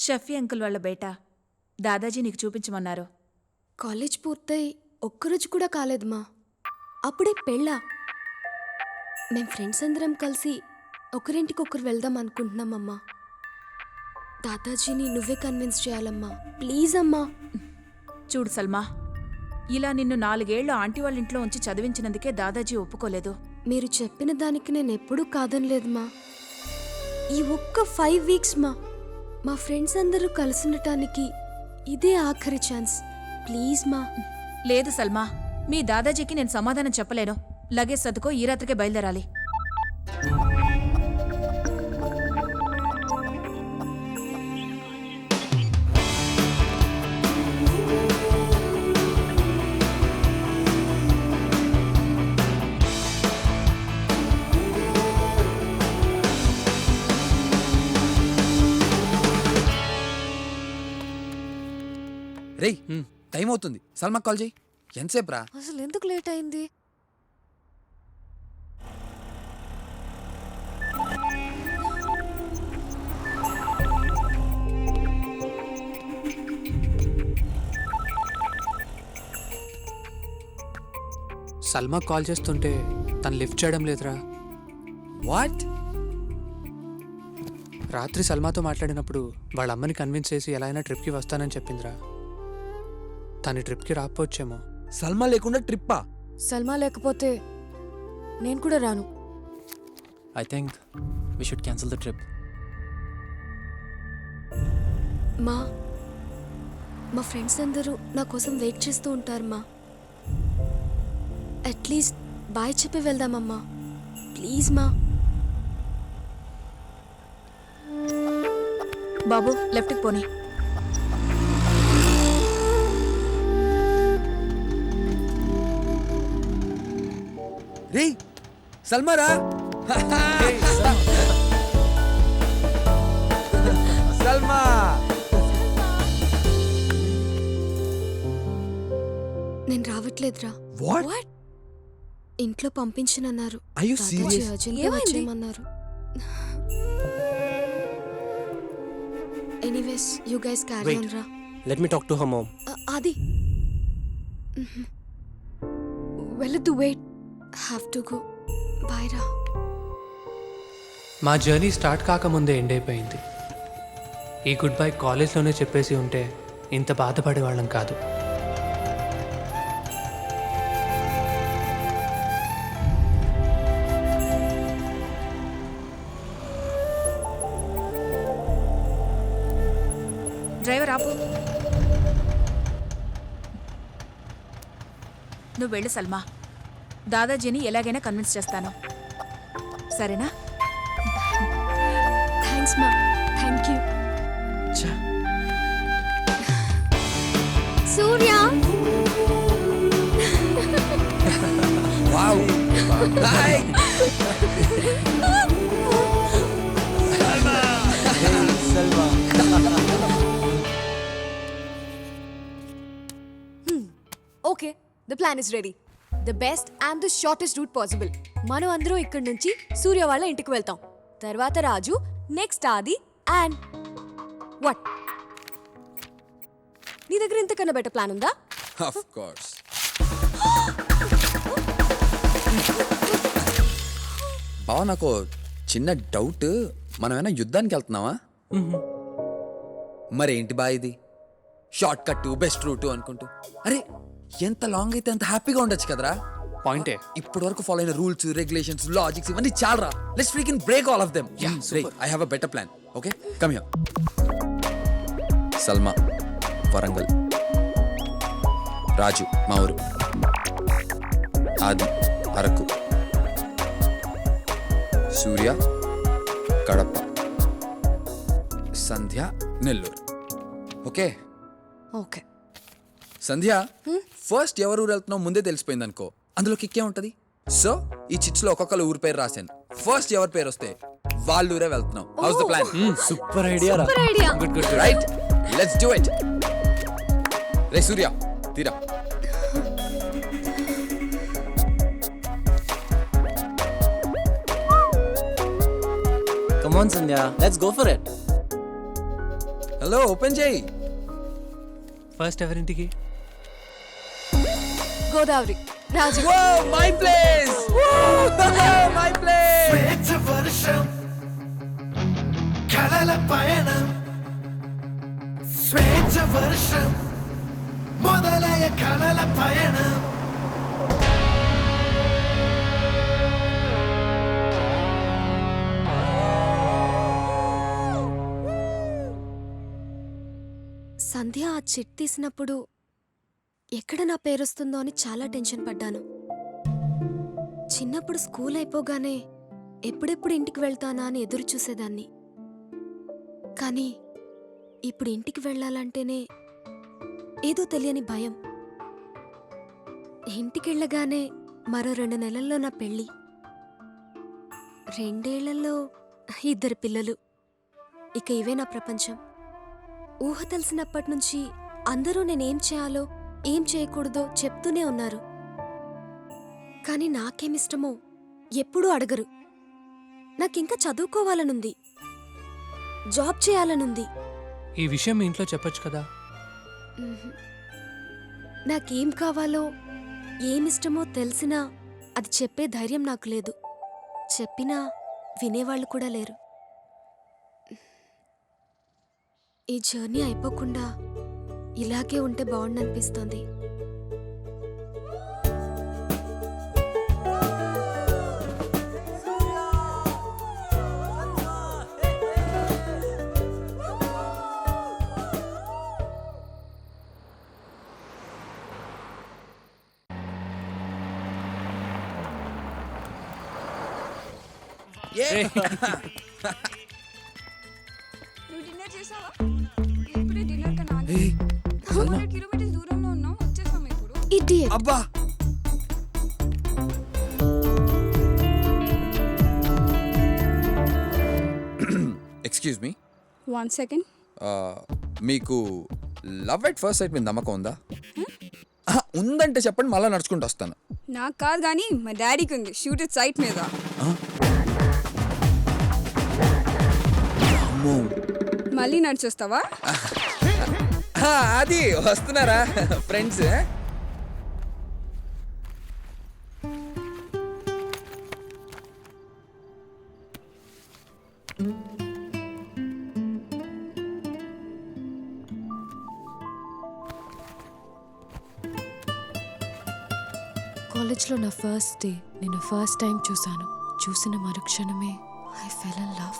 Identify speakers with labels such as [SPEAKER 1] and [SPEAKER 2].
[SPEAKER 1] Shafi uncle వాళ్ళ బేటా దాదాజీ నీకు చూపించమన్నారు.
[SPEAKER 2] College పూర్తయి ఒక్కరోజు కూడా కాలేదు మా, అప్పుడే పెళ్ళా. మేం ఫ్రెండ్స్ అందరం కలిసి ఒకరింటికొకరు వెళ్దాం అనుకుంటున్నామమ్మా. దాదాజీని నువ్వే కన్విన్స్ చేయాలమ్మా, ప్లీజ్ అమ్మా.
[SPEAKER 1] చూడు సల్మా, ఇలా నిన్ను 4 ఏళ్లు ఆంటీ వాళ్ళ ఇంట్లో ఉంచి చదివించినందుకే దాదాజీ ఒప్పుకోలేదు.
[SPEAKER 2] మీరు చెప్పిన దానికి నేను ఎప్పుడూ కాదనలేదు మా. ఈ ఒక్క 5 వీక్స్ మా ఫ్రెండ్స్ అందరూ కలిసి ఉండటానికి ఇదే ఆఖరి ఛాన్స్, ప్లీజ్ మా.
[SPEAKER 1] లేదు సల్మా, మీ దాదాజీకి నేను సమాధానం చెప్పలేను. లగేజ్ సర్దుకో, ఈ రాత్రికే బయలుదేరాలి.
[SPEAKER 3] రేయ్, టైం అవుతుంది, సల్మా కాల్ చేయి. ఎంతసేపు రా?
[SPEAKER 2] అసలు ఎందుకు లేట్ అయింది?
[SPEAKER 4] సల్మా కాల్ చేస్తుంటే తను లిఫ్ట్ చేయడం లేదురా.
[SPEAKER 3] వాట్?
[SPEAKER 4] రాత్రి సల్మాతో మాట్లాడినప్పుడు వాళ్ళ అమ్మని కన్విన్స్ చేసి ఎలా అయినా ట్రిప్కి వస్తానని చెప్పిందిరా. తను ట్రిప్కి రాకపోవచ్చేమో.
[SPEAKER 3] సల్మా లేకుండా ట్రిప్పా?
[SPEAKER 2] సల్మా లేకపోతే నేను కూడా రాను.
[SPEAKER 5] I think we should cancel the trip.
[SPEAKER 2] మా ఫ్రెండ్స్ అందరూ నా కోసం వెయిట్ చేస్తూ ఉంటారు మా. అట్లీస్ట్ బాయ్ చెప్పి వెళ్దామమ్మా, ప్లీజ్ మా.
[SPEAKER 1] బాబు, లెఫ్ట్కి పోనీ.
[SPEAKER 3] రేయ్, సల్మా రా. సల్మా,
[SPEAKER 2] నేను రావట్లేదురా.
[SPEAKER 3] వాట్?
[SPEAKER 2] ఇంట్లో పంపించనన్నారు.
[SPEAKER 3] Are you serious?
[SPEAKER 2] అర్జెంట్గా వచ్చేయమన్నారు. Anyways, you guys carry on రా.
[SPEAKER 5] Let me talk to her mom.
[SPEAKER 2] అది వెళ్ళొద్దు, wait, have to go. Bye రా.
[SPEAKER 4] మా జర్నీ స్టార్ట్ కాకముందే ఎండ్ అయిపోయింది. ఈ గుడ్ బై కాలేజ్లోనే చెప్పేసి ఉంటే ఇంత బాధపడేవాళ్ళం కాదు.
[SPEAKER 1] డ్రైవర్ ఆపు. నువ్వు వెళ్ళు సల్మా, దాదాజీని ఎలాగైనా కన్విన్స్ చేస్తాను, సరేనా?
[SPEAKER 2] థ్యాంక్స్ మా, thank you. Surya,
[SPEAKER 3] wow, hi. Salma.
[SPEAKER 6] Okay, the plan is ready. The best and the shortest route possible. మనం అందరూ ఇక్కడి నుంచి సూర్య వాళ్ళ ఇంటికి వెళ్తాం. తర్వాత Raju, next Aadi, and what? నీ దగ్గర ఇంతకన్నా బెటర్ ప్లాన్ ఉందా?
[SPEAKER 3] Of course. బావ, నాకు చిన్న డౌట్. మనం ఏమైనా యుద్ధానికి వెళ్తున్నావా? మరేంటి బా ఇది? షార్ట్ కట్, బెస్ట్ రూట్ అనుకుంటూ. అరే, ఎంత లాంగ్ అయితే అంత హ్యాపీగా ఉండొచ్చు కదరా.
[SPEAKER 4] పాయింటే.
[SPEAKER 3] ఇప్పటి వరకు ఫాలో అయిన రూల్స్, రెగ్యులేషన్స్, లాజిక్స్ ఇవన్నీ చాలరా. Let's freaking break all of them. I have a better plan. Okay, come here. Salma Warangal, Raju మా ఊరు, Aadi Araku, Surya Kadapa, Sandhya Nellore. Okay
[SPEAKER 6] okay.
[SPEAKER 3] Sandhya, first ఎవరు ఊరు వెళ్తున్నావు ముందే తెలిసిపోయింది అనుకో, అందులో కిక్కే ఉంటది. సో ఈ చిట్స్ లో ఒక్కొక్కరు ఊరి పేరు రాశాను. ఫస్ట్ ఎవరి పేరు వస్తే వాళ్ళ ఊరే వెళ్తున్నాం. How's the plan?
[SPEAKER 5] Super idea.
[SPEAKER 6] Super idea.
[SPEAKER 3] Good good, right, let's do it. రే సూర్య, తీరా.
[SPEAKER 5] Come on, Sandhya. Let's go for it.
[SPEAKER 3] Hello open చేయి.
[SPEAKER 4] ఫస్ట్ ఎవరింటికి?
[SPEAKER 6] Godavari, Raju.
[SPEAKER 3] My place, my place.
[SPEAKER 7] స్వేచ్ఛ వర్షం కలల పయనం, స్వేచ్ఛ వర్షం మొదలయ కలల పయనం.
[SPEAKER 2] సంధ్య ఆ చిట్ తీసినప్పుడు ఎక్కడ నా పేరొస్తుందో అని చాలా టెన్షన్ పడ్డాను. చిన్నప్పుడు స్కూల్ అయిపోగానే ఎప్పుడెప్పుడు ఇంటికి వెళ్తానా అని ఎదురు చూసేదాన్ని. కానీ ఇప్పుడు ఇంటికి వెళ్ళాలంటేనే ఏదో తెలియని భయం. ఇంటికెళ్ళగానే మరో 2 నెలల్లో నా పెళ్ళి, 2 ఏళ్లలో 2 పిల్లలు. ఇక ఇవే నా ప్రపంచం. ఊహ తెలిసినప్పటి నుంచి అందరూ నేనేం చేయాలో ఏం చేయకూడదో చెప్తూనే ఉన్నారు. కానీ నాకేమిష్టమో ఎప్పుడూ అడగరు. నాకింకా చదువుకోవాలనుంది, జాబ్ చేయాలనుంది.
[SPEAKER 4] ఈ విషయం మీ ఇంట్లో చెప్పొచ్చు కదా.
[SPEAKER 2] నాకేం కావాలో ఏమిష్టమో తెలిసినా అది చెప్పే ధైర్యం నాకు లేదు. చెప్పినా వినేవాళ్ళు కూడా లేరు. ఈ జర్నీ అయిపోకుండా ఇలాగే ఉంటే బాగుండనిపిస్తోంది.
[SPEAKER 8] నువ్వు డిన్నర్ చేసావా? ఇప్పుడే డిన్నర్ కన్నా 200 కిలోమీటర్స్ దూరంలో ఉన్నావు, వచ్చేసాము ఇప్పుడు.
[SPEAKER 2] Idiot.
[SPEAKER 3] అబ్బా ఎక్స్క్యూజ్ మీ,
[SPEAKER 8] 1 సెకండ్.
[SPEAKER 3] మీకు లవ్ ఎట్ ఫస్ట్ సైట్ మీద నమ్మకం ఉందా? ఉందంటే చెప్పండి, మళ్ళీ నడుచుకుంటూ వస్తాను.
[SPEAKER 8] నాకు కాదు కానీ మా డాడీకి ఉంది. షూట్ ఇట్ సైట్ మీద.
[SPEAKER 3] అమ్మో.
[SPEAKER 8] మళ్ళీ నడిచొస్తావా?
[SPEAKER 3] అది వస్తున్నారా ఫ్రెండ్స్?
[SPEAKER 2] కాలేజ్లో నా ఫస్ట్ డే నేను ఫస్ట్ టైం చూశాను. చూసిన మరుక్షణమే ఐ ఫెల్ ఇన్ లవ్.